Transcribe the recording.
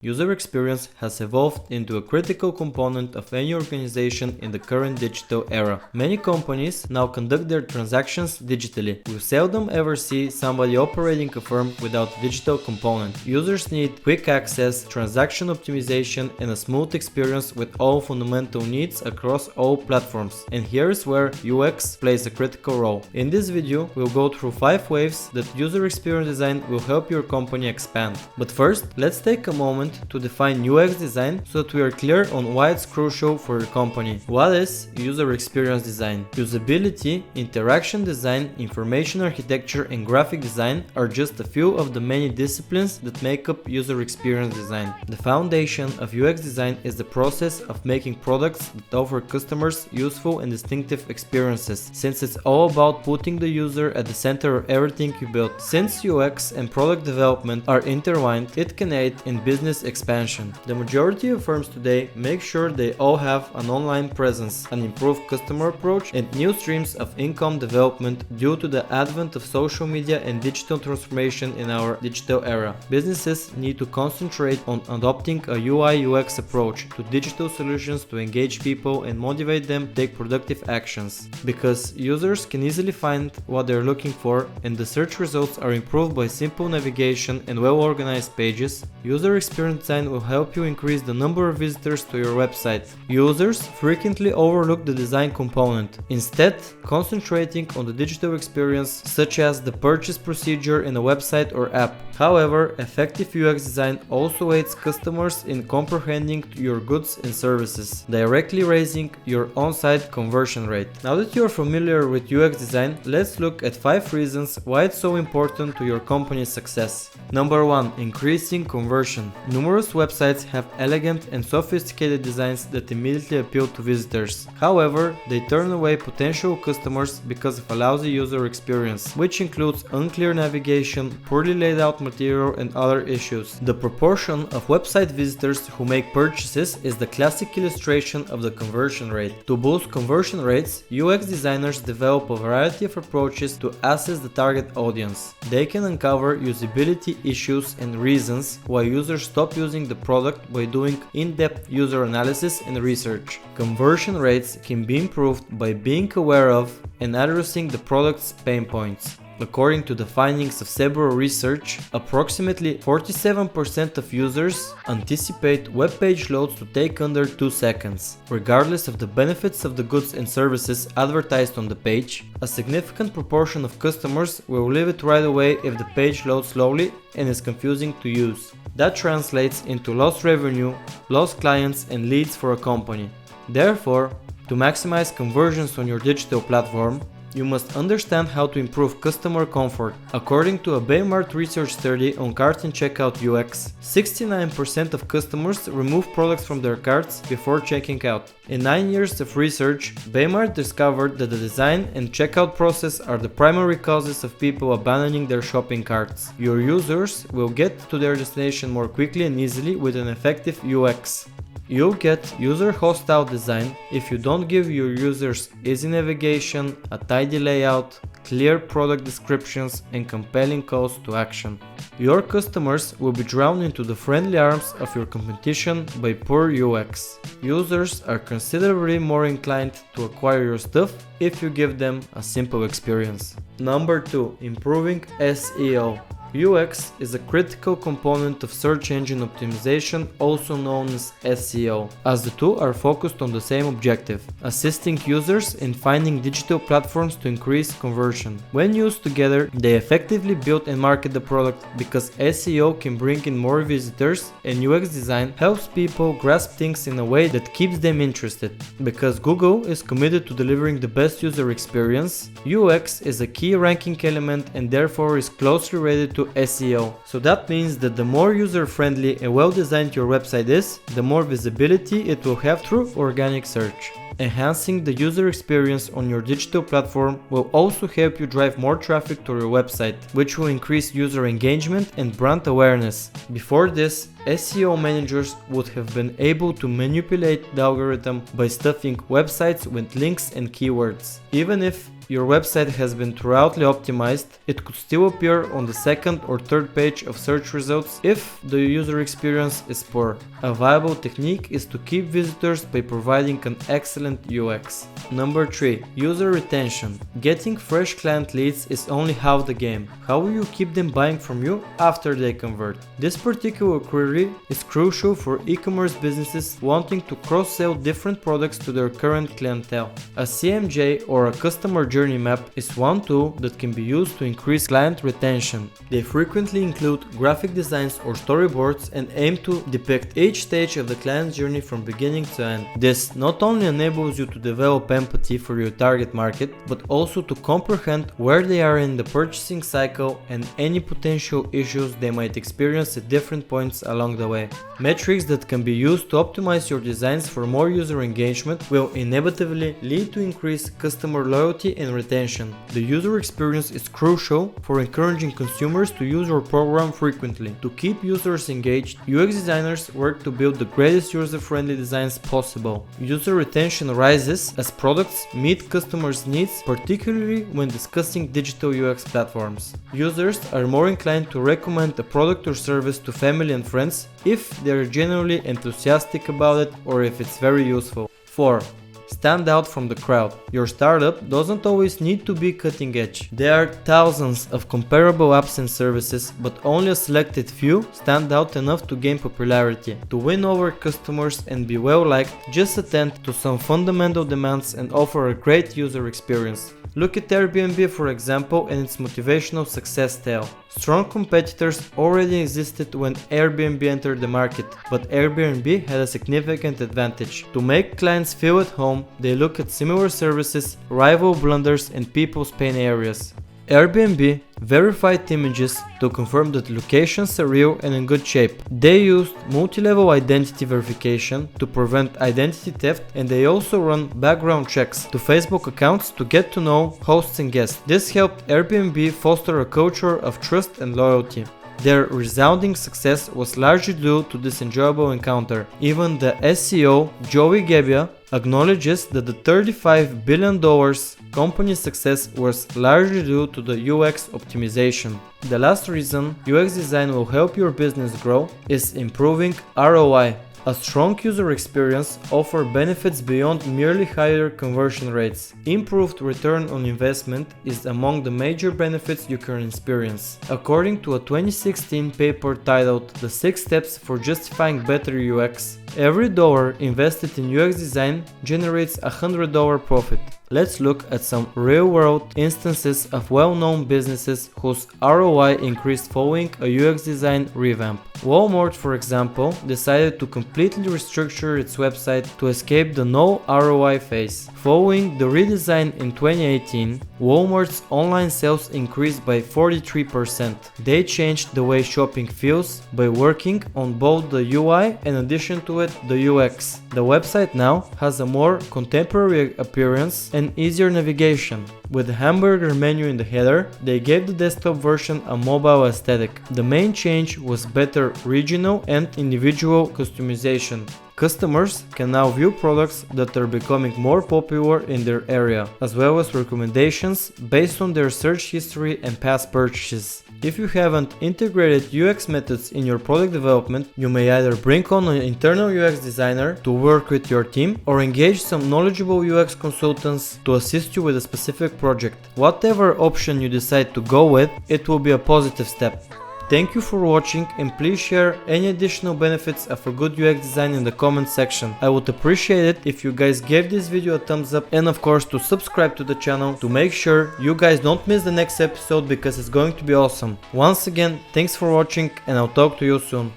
User experience has evolved into a critical component of any organization in the current digital era. Many companies now conduct their transactions digitally. We seldom ever see somebody operating a firm without a digital component. Users need quick access, transaction optimization, and a smooth experience with all fundamental needs across all platforms. And here's where UX plays a critical role. In this video, we'll go through 5 ways that user experience design will help your company expand. But first, let's take a moment to define UX design so that we are clear on why it's crucial for your company. What is user experience design? Usability, interaction design, information architecture, and graphic design are just a few of the many disciplines that make up user experience design. The foundation of UX design is the process of making products that offer customers useful and distinctive experiences, since it's all about putting the user at the center of everything you build. Since UX and product development are intertwined, it can aid in business expansion. The majority of firms today make sure they all have an online presence, an improved customer approach, and new streams of income development due to the advent of social media and digital transformation in our digital era. Businesses need to concentrate on adopting a UI UX approach to digital solutions to engage people and motivate them to take productive actions. Because users can easily find what they're looking for and the search results are improved by simple navigation and well-organized pages, user experience design will help you increase the number of visitors to your website. Users frequently overlook the design component, instead concentrating on the digital experience such as the purchase procedure in a website or app. However, effective UX design also aids customers in comprehending your goods and services, directly raising your on-site conversion rate. Now that you are familiar with UX design, let's look at 5 reasons why it's so important to your company's success. Number 1. Increasing conversion. Numerous websites have elegant and sophisticated designs that immediately appeal to visitors. However, they turn away potential customers because of a lousy user experience, which includes unclear navigation, poorly laid out material, and other issues. The proportion of website visitors who make purchases is the classic illustration of the conversion rate. To boost conversion rates, UX designers develop a variety of approaches to assess the target audience. They can uncover usability issues and reasons why users stop using the product by doing in-depth user analysis and research. Conversion rates can be improved by being aware of and addressing the product's pain points. According to the findings of several research, approximately 47% of users anticipate web page loads to take under 2 seconds. Regardless of the benefits of the goods and services advertised on the page, a significant proportion of customers will leave it right away if the page loads slowly and is confusing to use. That translates into lost revenue, lost clients, and leads for a company. Therefore, to maximize conversions on your digital platform, you must understand how to improve customer comfort. According to a Baymart research study on cart and checkout UX, 69% of customers remove products from their carts before checking out. In 9 years of research, Baymart discovered that the design and checkout process are the primary causes of people abandoning their shopping carts. Your users will get to their destination more quickly and easily with an effective UX. You'll get user-hostile design if you don't give your users easy navigation, a tidy layout, clear product descriptions, and compelling calls to action. Your customers will be drawn into the friendly arms of your competition by poor UX. Users are considerably more inclined to acquire your stuff if you give them a simple experience. Number 2. Improving SEO. UX is a critical component of search engine optimization, also known as SEO, as the two are focused on the same objective, assisting users in finding digital platforms to increase conversion. When used together, they effectively build and market the product because SEO can bring in more visitors and UX design helps people grasp things in a way that keeps them interested. Because Google is committed to delivering the best user experience, UX is a key ranking element and therefore is closely related to SEO. So that means that the more user-friendly and well-designed your website is, the more visibility it will have through organic search. Enhancing the user experience on your digital platform will also help you drive more traffic to your website, which will increase user engagement and brand awareness. Before this, SEO managers would have been able to manipulate the algorithm by stuffing websites with links and keywords. Even if your website has been thoroughly optimized, it could still appear on the second or third page of search results if the user experience is poor. A viable technique is to keep visitors by providing an excellent UX. Number 3. User retention. Getting fresh client leads is only half the game. How will you keep them buying from you after they convert? This particular query is crucial for e-commerce businesses wanting to cross-sell different products to their current clientele. A CMJ or a customer journey map is one tool that can be used to increase client retention. They frequently include graphic designs or storyboards and aim to depict each stage of the client's journey from beginning to end. This not only enables you to develop empathy for your target market, but also to comprehend where they are in the purchasing cycle and any potential issues they might experience at different points along the way. Metrics that can be used to optimize your designs for more user engagement will inevitably lead to increased customer loyalty and retention. The user experience is crucial for encouraging consumers to use your program frequently. To keep users engaged, UX designers work to build the greatest user-friendly designs possible. User retention rises as products meet customers' needs, particularly when discussing digital UX platforms. Users are more inclined to recommend a product or service to family and friends if they are genuinely enthusiastic about it or if it's very useful. 4. Stand out from the crowd. Your startup doesn't always need to be cutting edge. There are thousands of comparable apps and services, but only a selected few stand out enough to gain popularity. To win over customers and be well liked, just attend to some fundamental demands and offer a great user experience. Look at Airbnb for example and its motivational success tale. Strong competitors already existed when Airbnb entered the market, but Airbnb had a significant advantage. To make clients feel at home, they look at similar services, rival blunders and people's pain areas. Airbnb verified images to confirm that locations are real and in good shape. They used multi-level identity verification to prevent identity theft, and they also run background checks to Facebook accounts to get to know hosts and guests. This helped Airbnb foster a culture of trust and loyalty. Their resounding success was largely due to this enjoyable encounter. Even the SEO Joey Gebbia acknowledges that the $35 billion company's success was largely due to the UX optimization. The last reason UX design will help your business grow is improving ROI. A strong user experience offers benefits beyond merely higher conversion rates. Improved return on investment is among the major benefits you can experience. According to a 2016 paper titled The 6 Steps for Justifying Better UX, every dollar invested in UX design generates a $100 profit. Let's look at some real-world instances of well-known businesses whose ROI increased following a UX design revamp. Walmart, for example, decided to completely restructure its website to escape the no ROI phase. Following the redesign in 2018, Walmart's online sales increased by 43%. They changed the way shopping feels by working on both the UI and, in addition to it, the UX. The website now has a more contemporary appearance and easier navigation. With the hamburger menu in the header, they gave the desktop version a mobile aesthetic. The main change was better regional and individual customization. Customers can now view products that are becoming more popular in their area, as well as recommendations based on their search history and past purchases. If you haven't integrated UX methods in your product development, you may either bring on an internal UX designer to work with your team or engage some knowledgeable UX consultants to assist you with a specific project. Whatever option you decide to go with, it will be a positive step. Thank you for watching, and please share any additional benefits of a good UX design in the comment section. I would appreciate it if you guys gave this video a thumbs up, and of course to subscribe to the channel to make sure you guys don't miss the next episode, because it's going to be awesome. Once again, thanks for watching and I'll talk to you soon.